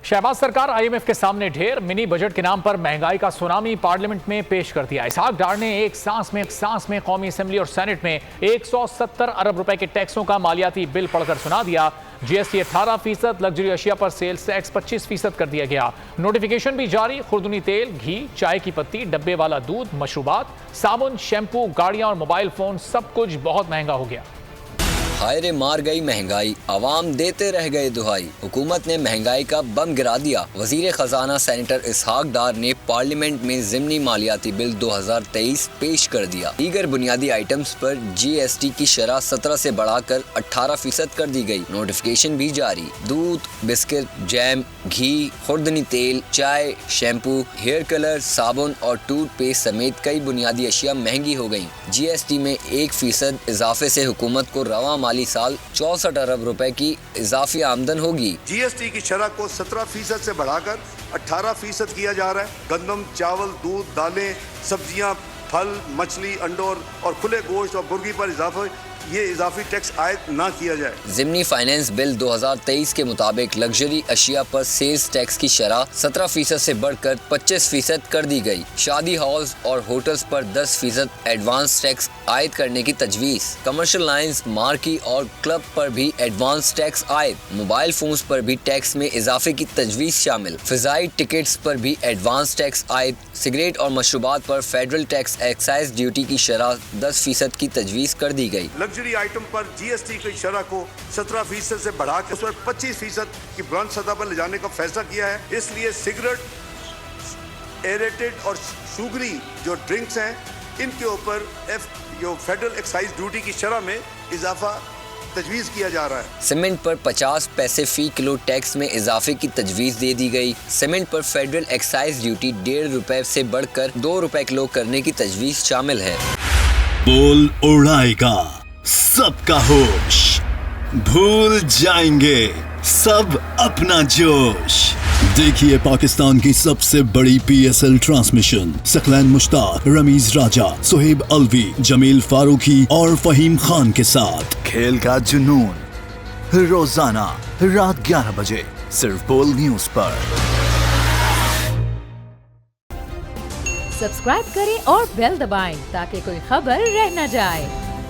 शहबाज सरकार IMF के सामने ढेर, मिनी बजट के नाम पर महंगाई का सुनामी पार्लियामेंट में पेश कर दिया। इसहाक डार ने एक सांस में कौमी असेंबली और सेनेट में 170 अरब रुपए के टैक्सों का मालियाती बिल पढ़कर सुना दिया। GST 18%, लग्जरी अशिया पर सेल्स टैक्स 25% कर दिया गया। नोटिफिकेशन भी जारी। खुर्दनी तेल, घी, चाय की पत्ती, डब्बे वाला दूध, मशरूबात, साबुन, शैम्पू, गाड़ियां और मोबाइल फोन, सब कुछ बहुत महंगा हो गया। हाय रे मार गई महंगाई, अवाम देते रह गए दुहाई। हुकूमत ने महंगाई का बम गिरा दिया। वजीर खजाना सेनेटर इसहाक डार ने पार्लियामेंट में ज़िमनी मालियाती बिल 2023 पेश कर दिया। दीगर बुनियादी आइटम्स पर GST की शरह 17 से बढ़ाकर 18% कर दी गई। नोटिफिकेशन भी जारी। दूध, बिस्किट, जैम, घी, खुर्दनी तेल, चाय, शैम्पू, हेयर कलर, साबुन और टूथपेस्ट समेत कई बुनियादी अशिया महंगी हो गयी। GST में 1% इजाफे से हुकूमत को रवा माली साल 64 अरब रुपए की इजाफी आमदन होगी। GST की शरह को 17% से बढ़ाकर 18% किया जा रहा है। गंदम, चावल, दूध, दालें, सब्जियां, फल, मछली, अंडों और खुले गोश्त और मुर्गी पर ये इजाफी टैक्स आयद ना किया जाए। ज़िमनी फाइनेंस बिल 2023 के मुताबिक लग्जरी अशिया पर सेल्स टैक्स की शरह 17% से बढ़कर 25% कर दी गई। शादी हॉल्स और होटल्स पर 10% एडवांस टैक्स आयद करने की तजवीज़। कमर्शियल लाइन्स, मार्की और क्लब पर भी एडवांस टैक्स आयद। मोबाइल फोन्स पर भी टैक्स में इजाफे की तजवीज़ शामिल। फ़िज़ाई टिकट्स पर भी एडवांस टैक्स आयद। सिगरेट और मशरूबात पर फेडरल टैक्स एक्साइज ड्यूटी की शरह 10% की तजवीज़ कर दी गई। लग्जरी आइटम पर GST की शरह को 17% से बढ़ाकर उस पर 25% की बुलंद सतह पर ले जाने का फैसला किया है। इसलिए सिगरेट, एरेटेड और शुगरी जो ड्रिंक्स हैं, इनके ऊपर जो फेडरल एक्साइज ड्यूटी की शरह में इजाफा तजवीज़ किया जा रहा है। सीमेंट पर 50 पैसे फी किलो टैक्स में इजाफे की तजवीज़ दे दी गई। सीमेंट पर फेडरल एक्साइज ड्यूटी 1.5 रुपए से बढ़कर 2 रुपए किलो करने की तजवीज़ शामिल है। बोल उड़ाएगा सबका होश, भूल जाएंगे सब अपना जोश। देखिए पाकिस्तान की सबसे बड़ी PSL ट्रांसमिशन सकलैन मुश्ताक, रमीज राजा, सुहेब अलवी, जमील फारूकी और फहीम खान के साथ खेल का जुनून रोजाना रात 11 बजे सिर्फ बोल न्यूज पर। सब्सक्राइब करें और बेल दबाएं ताकि कोई खबर रह न जाए।